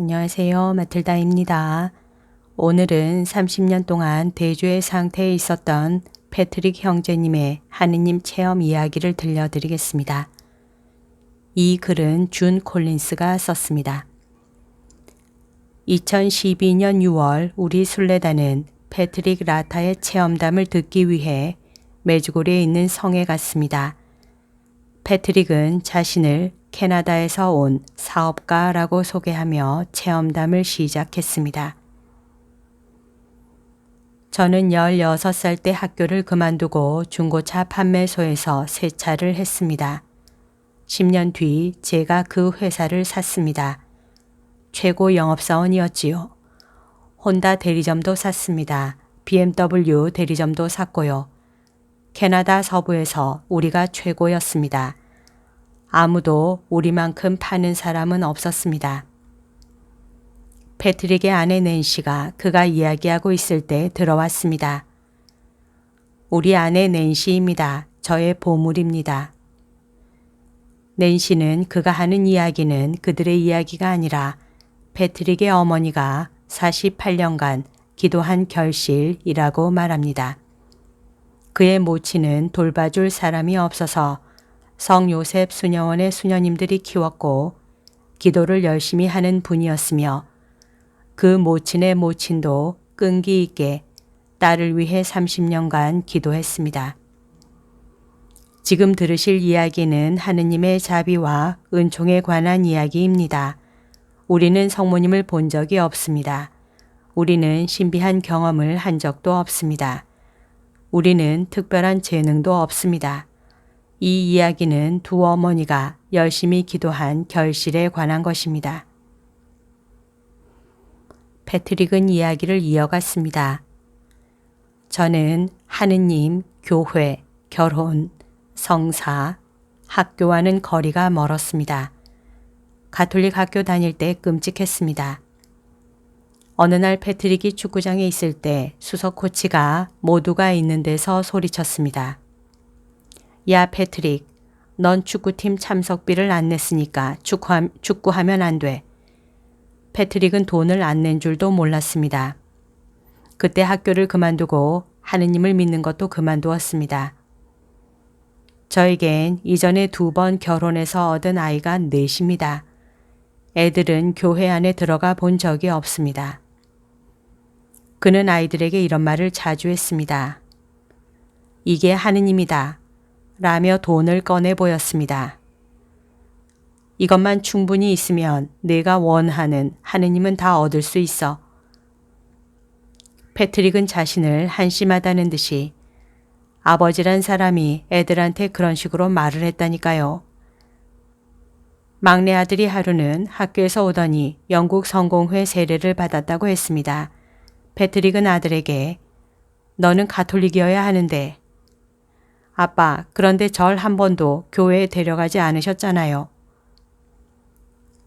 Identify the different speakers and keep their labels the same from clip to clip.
Speaker 1: 안녕하세요. 마틀다입니다. 오늘은 30년 동안 대조의 상태에 있었던 패트릭 형제님의 하느님 체험 이야기를 들려드리겠습니다. 이 글은 준 콜린스가 썼습니다. 2012년 6월 우리 순례단은 패트릭 라타의 체험담을 듣기 위해 메주고리에 있는 성에 갔습니다. 패트릭은 자신을 캐나다에서 온 사업가라고 소개하며 체험담을 시작했습니다. 저는 16살 때 학교를 그만두고 중고차 판매소에서 세차를 했습니다. 10년 뒤 제가 그 회사를 샀습니다. 최고 영업사원이었지요. 혼다 대리점도 샀습니다. BMW 대리점도 샀고요. 캐나다 서부에서 우리가 최고였습니다. 아무도 우리만큼 파는 사람은 없었습니다. 패트릭의 아내 낸시가 그가 이야기하고 있을 때 들어왔습니다. 우리 아내 낸시입니다. 저의 보물입니다. 낸시는 그가 하는 이야기는 그들의 이야기가 아니라 패트릭의 어머니가 48년간 기도한 결실이라고 말합니다. 그의 모친은 돌봐줄 사람이 없어서 성 요셉 수녀원의 수녀님들이 키웠고 기도를 열심히 하는 분이었으며 그 모친의 모친도 끈기 있게 딸을 위해 30년간 기도했습니다. 지금 들으실 이야기는 하느님의 자비와 은총에 관한 이야기입니다. 우리는 성모님을 본 적이 없습니다. 우리는 신비한 경험을 한 적도 없습니다. 우리는 특별한 재능도 없습니다. 이 이야기는 두 어머니가 열심히 기도한 결실에 관한 것입니다. 패트릭은 이야기를 이어갔습니다. 저는 하느님, 교회, 결혼, 성사, 학교와는 거리가 멀었습니다. 가톨릭 학교 다닐 때 끔찍했습니다. 어느 날 패트릭이 축구장에 있을 때 수석 코치가 모두가 있는 데서 소리쳤습니다. 야 패트릭, 넌 축구팀 참석비를 안 냈으니까 축구하면 안 돼. 패트릭은 돈을 안 낸 줄도 몰랐습니다. 그때 학교를 그만두고 하느님을 믿는 것도 그만두었습니다. 저에겐 이전에 2번 결혼해서 얻은 아이가 넷입니다. 애들은 교회 안에 들어가 본 적이 없습니다. 그는 아이들에게 이런 말을 자주 했습니다. 이게 하느님이다. 라며 돈을 꺼내 보였습니다. 이것만 충분히 있으면 내가 원하는 하느님은 다 얻을 수 있어. 패트릭은 자신을 한심하다는 듯이 아버지란 사람이 애들한테 그런 식으로 말을 했다니까요. 막내 아들이 하루는 학교에서 오더니 영국 성공회 세례를 받았다고 했습니다. 패트릭은 아들에게 너는 가톨릭이어야 하는데 아빠, 그런데 절 한 번도 교회에 데려가지 않으셨잖아요.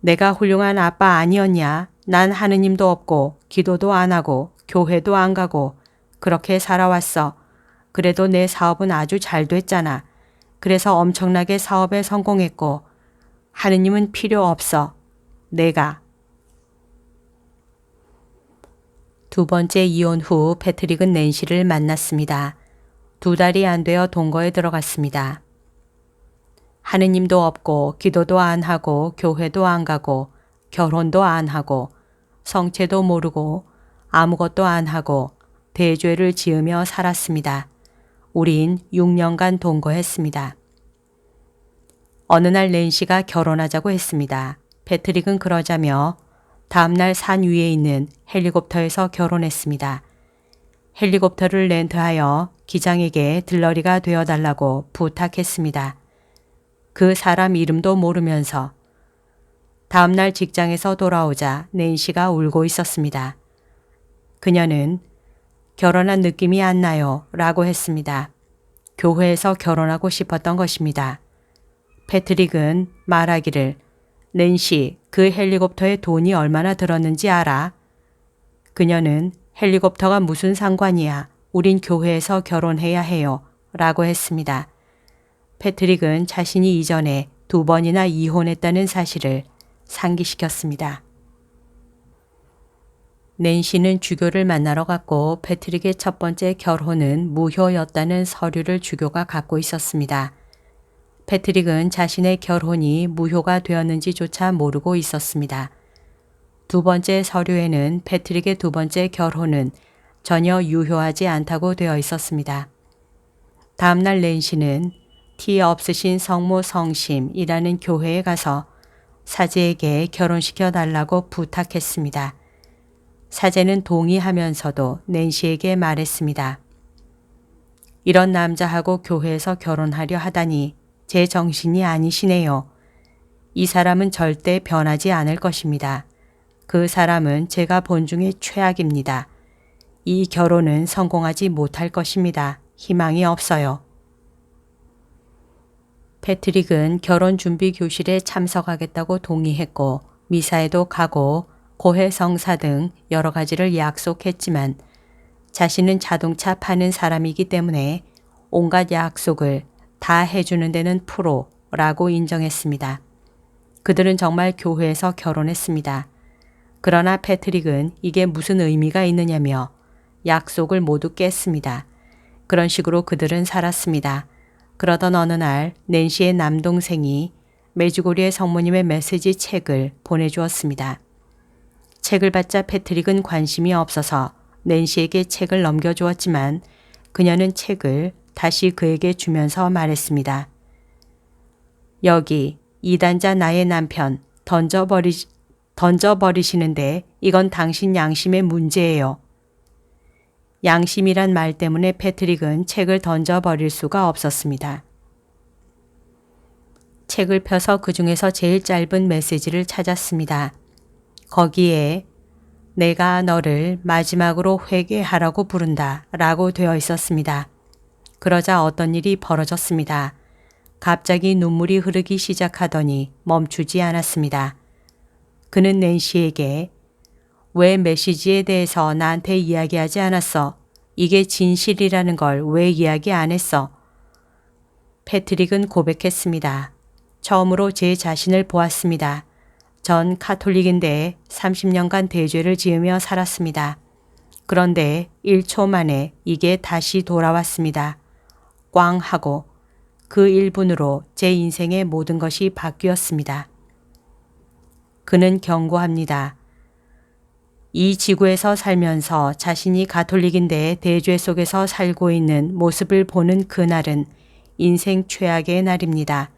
Speaker 1: 내가 훌륭한 아빠 아니었냐? 난 하느님도 없고 기도도 안 하고 교회도 안 가고 그렇게 살아왔어. 그래도 내 사업은 아주 잘 됐잖아. 그래서 엄청나게 사업에 성공했고 하느님은 필요 없어. 내가. 두 번째 이혼 후 패트릭은 낸시를 만났습니다. 2달이 안 되어 동거에 들어갔습니다. 하느님도 없고 기도도 안 하고 교회도 안 가고 결혼도 안 하고 성체도 모르고 아무것도 안 하고 대죄를 지으며 살았습니다. 우린 6년간 동거했습니다. 어느 날 낸시가 결혼하자고 했습니다. 패트릭은 그러자며 다음날 산 위에 있는 헬리콥터에서 결혼했습니다. 헬리콥터를 렌트하여 기장에게 들러리가 되어달라고 부탁했습니다. 그 사람 이름도 모르면서 다음날 직장에서 돌아오자 낸시가 울고 있었습니다. 그녀는 결혼한 느낌이 안 나요 라고 했습니다. 교회에서 결혼하고 싶었던 것입니다. 패트릭은 말하기를 낸시, 그 헬리콥터에 돈이 얼마나 들었는지 알아? 그녀는 헬리콥터가 무슨 상관이야. 우린 교회에서 결혼해야 해요. 라고 했습니다. 패트릭은 자신이 이전에 2번이나 이혼했다는 사실을 상기시켰습니다. 낸시는 주교를 만나러 갔고 패트릭의 첫 번째 결혼은 무효였다는 서류를 주교가 갖고 있었습니다. 패트릭은 자신의 결혼이 무효가 되었는지조차 모르고 있었습니다. 두 번째 서류에는 패트릭의 두 번째 결혼은 전혀 유효하지 않다고 되어 있었습니다. 다음날 낸시는 티 없으신 성모 성심이라는 교회에 가서 사제에게 결혼시켜 달라고 부탁했습니다. 사제는 동의하면서도 낸시에게 말했습니다. 이런 남자하고 교회에서 결혼하려 하다니 제 정신이 아니시네요. 이 사람은 절대 변하지 않을 것입니다. 그 사람은 제가 본 중에 최악입니다. 이 결혼은 성공하지 못할 것입니다. 희망이 없어요. 패트릭은 결혼 준비 교실에 참석하겠다고 동의했고 미사에도 가고 고해 성사 등 여러 가지를 약속했지만 자신은 자동차 파는 사람이기 때문에 온갖 약속을 다 해주는 데는 프로라고 인정했습니다. 그들은 정말 교회에서 결혼했습니다. 그러나 패트릭은 이게 무슨 의미가 있느냐며 약속을 모두 깼습니다. 그런 식으로 그들은 살았습니다. 그러던 어느 날 낸시의 남동생이 메주고리의 성모님의 메시지 책을 보내주었습니다. 책을 받자 패트릭은 관심이 없어서 낸시에게 책을 넘겨주었지만 그녀는 책을 다시 그에게 주면서 말했습니다. 여기 이단자 나의 남편 던져버리시는데 이건 당신 양심의 문제예요. 양심이란 말 때문에 패트릭은 책을 던져버릴 수가 없었습니다. 책을 펴서 그 중에서 제일 짧은 메시지를 찾았습니다. 거기에 내가 너를 마지막으로 회개하라고 부른다 라고 되어 있었습니다. 그러자 어떤 일이 벌어졌습니다. 갑자기 눈물이 흐르기 시작하더니 멈추지 않았습니다. 그는 낸시에게 왜 메시지에 대해서 나한테 이야기하지 않았어? 이게 진실이라는 걸 왜 이야기 안 했어? 패트릭은 고백했습니다. 처음으로 제 자신을 보았습니다. 전 카톨릭인데 30년간 대죄를 지으며 살았습니다. 그런데 1초 만에 이게 다시 돌아왔습니다. 꽝 하고 그 1분으로 제 인생의 모든 것이 바뀌었습니다. 그는 경고합니다. 이 지구에서 살면서 자신이 가톨릭인데 대죄 속에서 살고 있는 모습을 보는 그날은 인생 최악의 날입니다.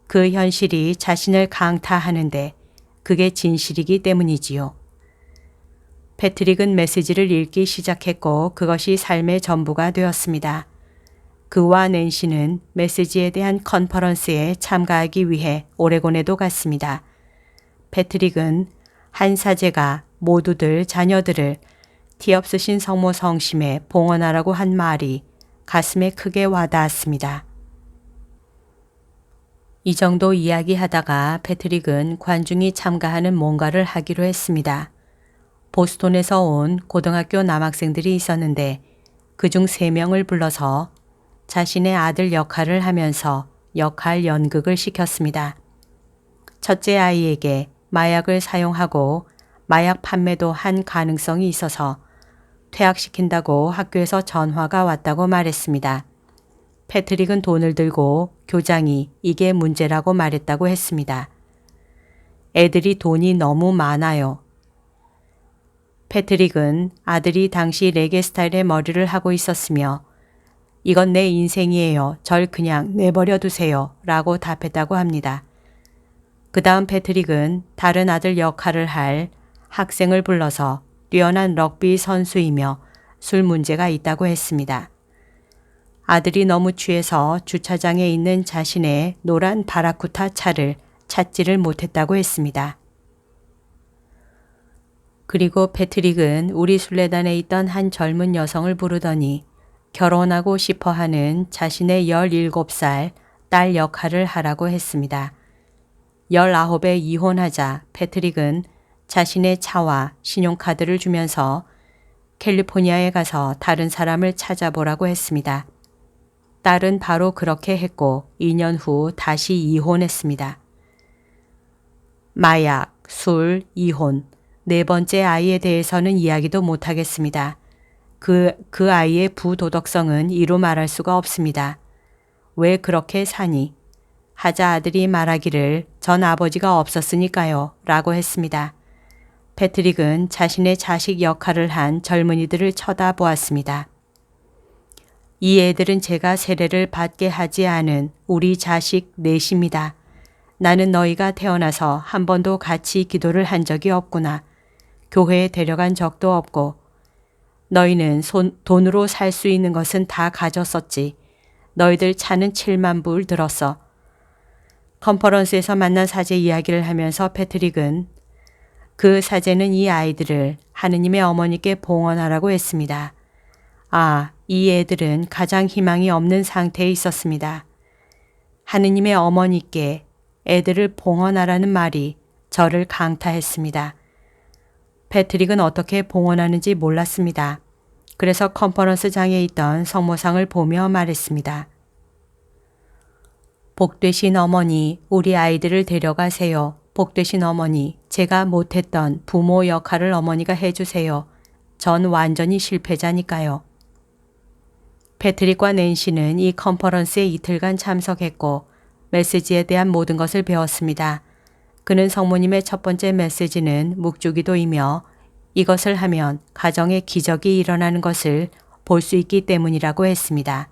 Speaker 1: 그 현실이 자신을 강타하는데 그게 진실이기 때문이지요. 패트릭은 메시지를 읽기 시작했고 그것이 삶의 전부가 되었습니다. 그와 낸시는 메시지에 대한 컨퍼런스에 참가하기 위해 오레곤에도 갔습니다. 패트릭은 한 사제가 모두들 자녀들을 티 없으신 성모 성심에 봉헌하라고 한 말이 가슴에 크게 와닿았습니다. 이 정도 이야기하다가 패트릭은 관중이 참가하는 뭔가를 하기로 했습니다. 보스톤에서 온 고등학교 남학생들이 있었는데 그중 3명을 불러서 자신의 아들 역할을 하면서 역할 연극을 시켰습니다. 첫째 아이에게 마약을 사용하고 마약 판매도 한 가능성이 있어서 퇴학시킨다고 학교에서 전화가 왔다고 말했습니다. 패트릭은 돈을 들고 교장이 이게 문제라고 말했다고 했습니다. 애들이 돈이 너무 많아요. 패트릭은 아들이 당시 레게 스타일의 머리를 하고 있었으며 이건 내 인생이에요. 절 그냥 내버려 두세요. 라고 답했다고 합니다. 그 다음 패트릭은 다른 아들 역할을 할 학생을 불러서 뛰어난 럭비 선수이며 술 문제가 있다고 했습니다. 아들이 너무 취해서 주차장에 있는 자신의 노란 바라쿠타 차를 찾지를 못했다고 했습니다. 그리고 패트릭은 우리 순례단에 있던 한 젊은 여성을 부르더니 결혼하고 싶어하는 자신의 17살 딸 역할을 하라고 했습니다. 19에 이혼하자 패트릭은 자신의 차와 신용카드를 주면서 캘리포니아에 가서 다른 사람을 찾아보라고 했습니다. 딸은 바로 그렇게 했고 2년 후 다시 이혼했습니다. 마약, 술, 이혼, 네 번째 아이에 대해서는 이야기도 못하겠습니다. 그 아이의 부도덕성은 이루 말할 수가 없습니다. 왜 그렇게 사니? 하자 아들이 말하기를 전 아버지가 없었으니까요 라고 했습니다. 패트릭은 자신의 자식 역할을 한 젊은이들을 쳐다보았습니다. 이 애들은 제가 세례를 받게 하지 않은 우리 자식 넷입니다. 나는 너희가 태어나서 한 번도 같이 기도를 한 적이 없구나. 교회에 데려간 적도 없고 너희는 돈으로 살 수 있는 것은 다 가졌었지. 너희들 차는 7만 불 들었어. 컨퍼런스에서 만난 사제 이야기를 하면서 패트릭은 그 사제는 이 아이들을 하느님의 어머니께 봉헌하라고 했습니다. 이 애들은 가장 희망이 없는 상태에 있었습니다. 하느님의 어머니께 애들을 봉헌하라는 말이 저를 강타했습니다. 패트릭은 어떻게 봉헌하는지 몰랐습니다. 그래서 컨퍼런스장에 있던 성모상을 보며 말했습니다. 복되신 어머니, 우리 아이들을 데려가세요. 복되신 어머니, 제가 못했던 부모 역할을 어머니가 해주세요. 전 완전히 실패자니까요. 패트릭과 낸시는 이 컨퍼런스에 이틀간 참석했고 메시지에 대한 모든 것을 배웠습니다. 그는 성모님의 첫 번째 메시지는 묵주기도이며 이것을 하면 가정에 기적이 일어나는 것을 볼 수 있기 때문이라고 했습니다.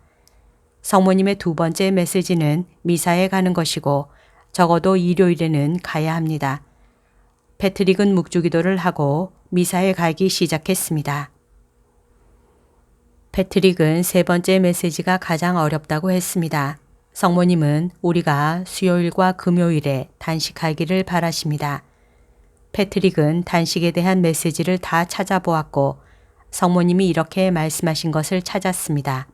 Speaker 1: 성모님의 두 번째 메시지는 미사에 가는 것이고 적어도 일요일에는 가야 합니다. 패트릭은 묵주기도를 하고 미사에 가기 시작했습니다. 패트릭은 세 번째 메시지가 가장 어렵다고 했습니다. 성모님은 우리가 수요일과 금요일에 단식하기를 바라십니다. 패트릭은 단식에 대한 메시지를 다 찾아보았고 성모님이 이렇게 말씀하신 것을 찾았습니다.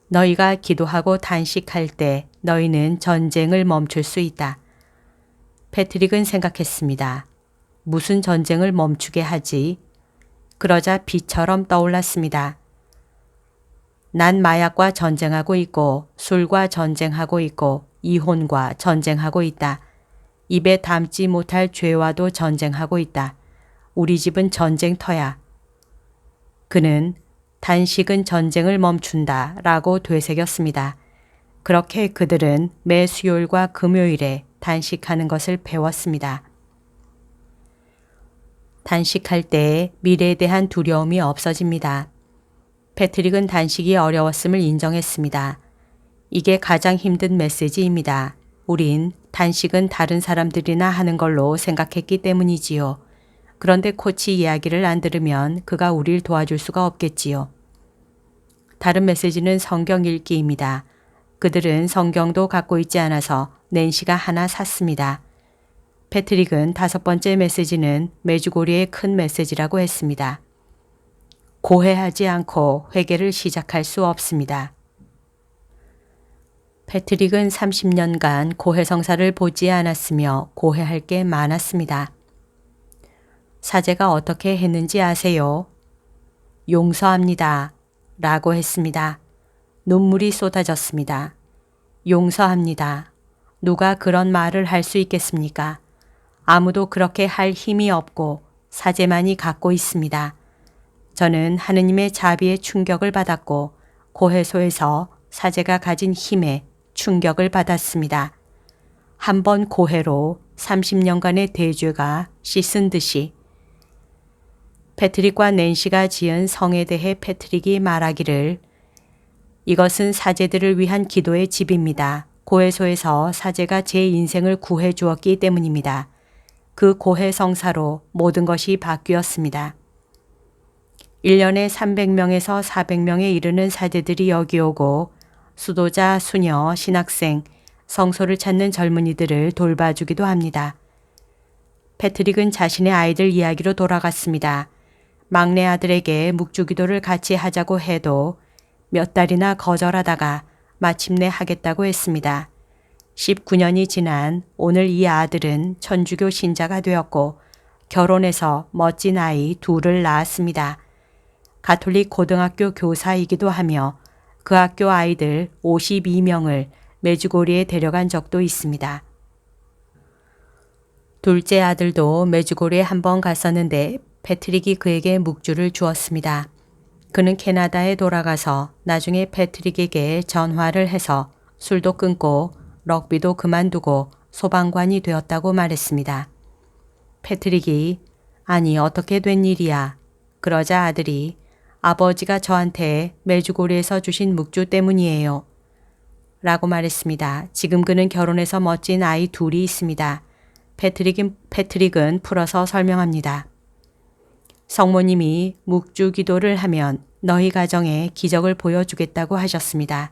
Speaker 1: 너희가 기도하고 단식할 때 너희는 전쟁을 멈출 수 있다. 패트릭은 생각했습니다. 무슨 전쟁을 멈추게 하지? 그러자 빛처럼 떠올랐습니다. 난 마약과 전쟁하고 있고 술과 전쟁하고 있고 이혼과 전쟁하고 있다. 입에 담지 못할 죄와도 전쟁하고 있다. 우리 집은 전쟁터야. 그는 단식은 전쟁을 멈춘다 라고 되새겼습니다. 그렇게 그들은 매 수요일과 금요일에 단식하는 것을 배웠습니다. 단식할 때 미래에 대한 두려움이 없어집니다. 패트릭은 단식이 어려웠음을 인정했습니다. 이게 가장 힘든 메시지입니다. 우린 단식은 다른 사람들이나 하는 걸로 생각했기 때문이지요. 그런데 코치 이야기를 안 들으면 그가 우릴 도와줄 수가 없겠지요. 다른 메시지는 성경 읽기입니다. 그들은 성경도 갖고 있지 않아서 낸시가 하나 샀습니다. 패트릭은 다섯 번째 메시지는 메주고리의 큰 메시지라고 했습니다. 고해하지 않고 회개를 시작할 수 없습니다. 패트릭은 30년간 고해성사를 보지 않았으며 고해할 게 많았습니다. 사제가 어떻게 했는지 아세요? 용서합니다. 라고 했습니다. 눈물이 쏟아졌습니다. 용서합니다. 누가 그런 말을 할 수 있겠습니까? 아무도 그렇게 할 힘이 없고 사제만이 갖고 있습니다. 저는 하느님의 자비에 충격을 받았고 고해소에서 사제가 가진 힘에 충격을 받았습니다. 한 번 고해로 30년간의 대죄가 씻은 듯이. 패트릭과 낸시가 지은 성에 대해 패트릭이 말하기를 이것은 사제들을 위한 기도의 집입니다. 고해소에서 사제가 제 인생을 구해 주었기 때문입니다. 그 고해 성사로 모든 것이 바뀌었습니다. 1년에 300명에서 400명에 이르는 사제들이 여기 오고 수도자, 수녀, 신학생, 성소를 찾는 젊은이들을 돌봐주기도 합니다. 패트릭은 자신의 아이들 이야기로 돌아갔습니다. 막내 아들에게 묵주기도를 같이 하자고 해도 몇 달이나 거절하다가 마침내 하겠다고 했습니다. 19년이 지난 오늘 이 아들은 천주교 신자가 되었고 결혼해서 멋진 아이 둘을 낳았습니다. 가톨릭 고등학교 교사이기도 하며 그 학교 아이들 52명을 메주고리에 데려간 적도 있습니다. 둘째 아들도 메주고리에 한번 갔었는데 패트릭이 그에게 묵주를 주었습니다. 그는 캐나다에 돌아가서 나중에 패트릭에게 전화를 해서 술도 끊고 럭비도 그만두고 소방관이 되었다고 말했습니다. 패트릭이 아니 어떻게 된 일이야? 그러자 아들이 아버지가 저한테 메주고리에서 주신 묵주 때문이에요. 라고 말했습니다. 지금 그는 결혼해서 멋진 아이 둘이 있습니다. 패트릭은 풀어서 설명합니다. 성모님이 묵주 기도를 하면 너희 가정에 기적을 보여주겠다고 하셨습니다.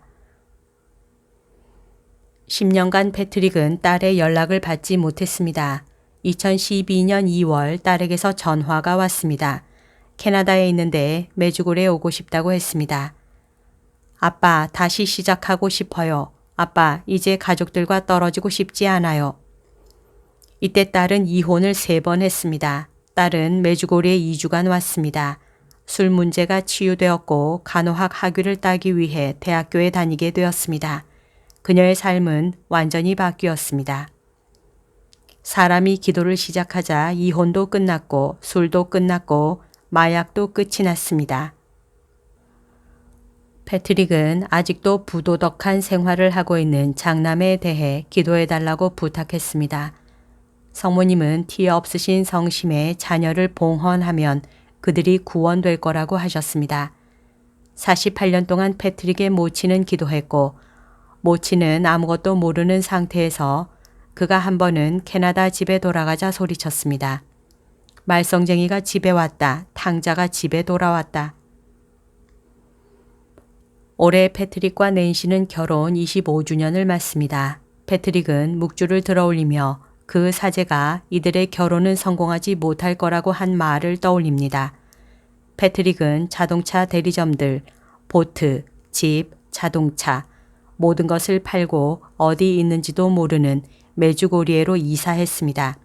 Speaker 1: 10년간 패트릭은 딸의 연락을 받지 못했습니다. 2012년 2월 딸에게서 전화가 왔습니다. 캐나다에 있는데 메주고리에 오고 싶다고 했습니다. 아빠, 다시 시작하고 싶어요. 아빠, 이제 가족들과 떨어지고 싶지 않아요. 이때 딸은 이혼을 3번 했습니다. 딸은 메주고리에 2주간 왔습니다. 술 문제가 치유되었고 간호학 학위를 따기 위해 대학교에 다니게 되었습니다. 그녀의 삶은 완전히 바뀌었습니다. 사람이 기도를 시작하자 이혼도 끝났고 술도 끝났고 마약도 끝이 났습니다. 패트릭은 아직도 부도덕한 생활을 하고 있는 장남에 대해 기도해달라고 부탁했습니다. 성모님은 티 없으신 성심에 자녀를 봉헌하면 그들이 구원될 거라고 하셨습니다. 48년 동안 패트릭의 모친은 기도했고 모친은 아무것도 모르는 상태에서 그가 한 번은 캐나다 집에 돌아가자 소리쳤습니다. 말썽쟁이가 집에 왔다. 탕자가 집에 돌아왔다. 올해 패트릭과 낸시는 결혼 25주년을 맞습니다. 패트릭은 묵주를 들어올리며 그 사제가 이들의 결혼은 성공하지 못할 거라고 한 말을 떠올립니다. 패트릭은 자동차 대리점들, 보트, 집, 자동차, 모든 것을 팔고 어디 있는지도 모르는 메주고리에로 이사했습니다.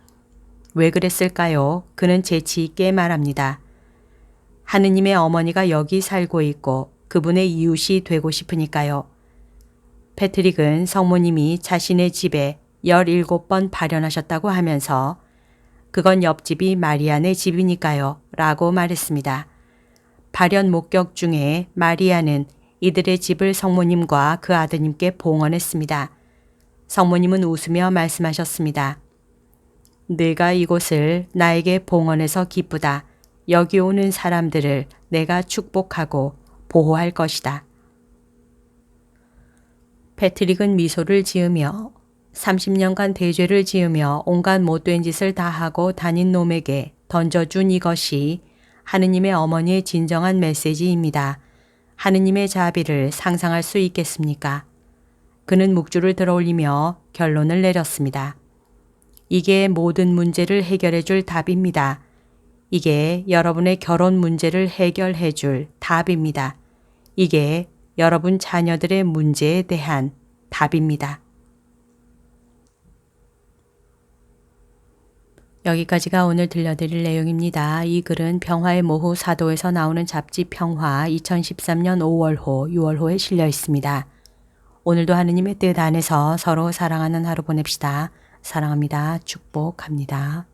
Speaker 1: 왜 그랬을까요? 그는 재치 있게 말합니다. 하느님의 어머니가 여기 살고 있고 그분의 이웃이 되고 싶으니까요. 패트릭은 성모님이 자신의 집에 17번 발현하셨다고 하면서 그건 옆집이 마리안의 집이니까요 라고 말했습니다. 발현 목격 중에 마리안은 이들의 집을 성모님과 그 아드님께 봉헌했습니다. 성모님은 웃으며 말씀하셨습니다. 내가 이곳을 나에게 봉헌해서 기쁘다. 여기 오는 사람들을 내가 축복하고 보호할 것이다. 패트릭은 미소를 지으며 30년간 대죄를 지으며 온갖 못된 짓을 다 하고 다닌 놈에게 던져준 이것이 하느님의 어머니의 진정한 메시지입니다. 하느님의 자비를 상상할 수 있겠습니까? 그는 묵주를 들어올리며 결론을 내렸습니다. 이게 모든 문제를 해결해 줄 답입니다. 이게 여러분의 결혼 문제를 해결해 줄 답입니다. 이게 여러분 자녀들의 문제에 대한 답입니다. 여기까지가 오늘 들려드릴 내용입니다. 이 글은 평화의 모후 사도에서 나오는 잡지 평화 2013년 5월호, 6월호에 실려 있습니다. 오늘도 하느님의 뜻 안에서 서로 사랑하는 하루 보냅시다. 사랑합니다. 축복합니다.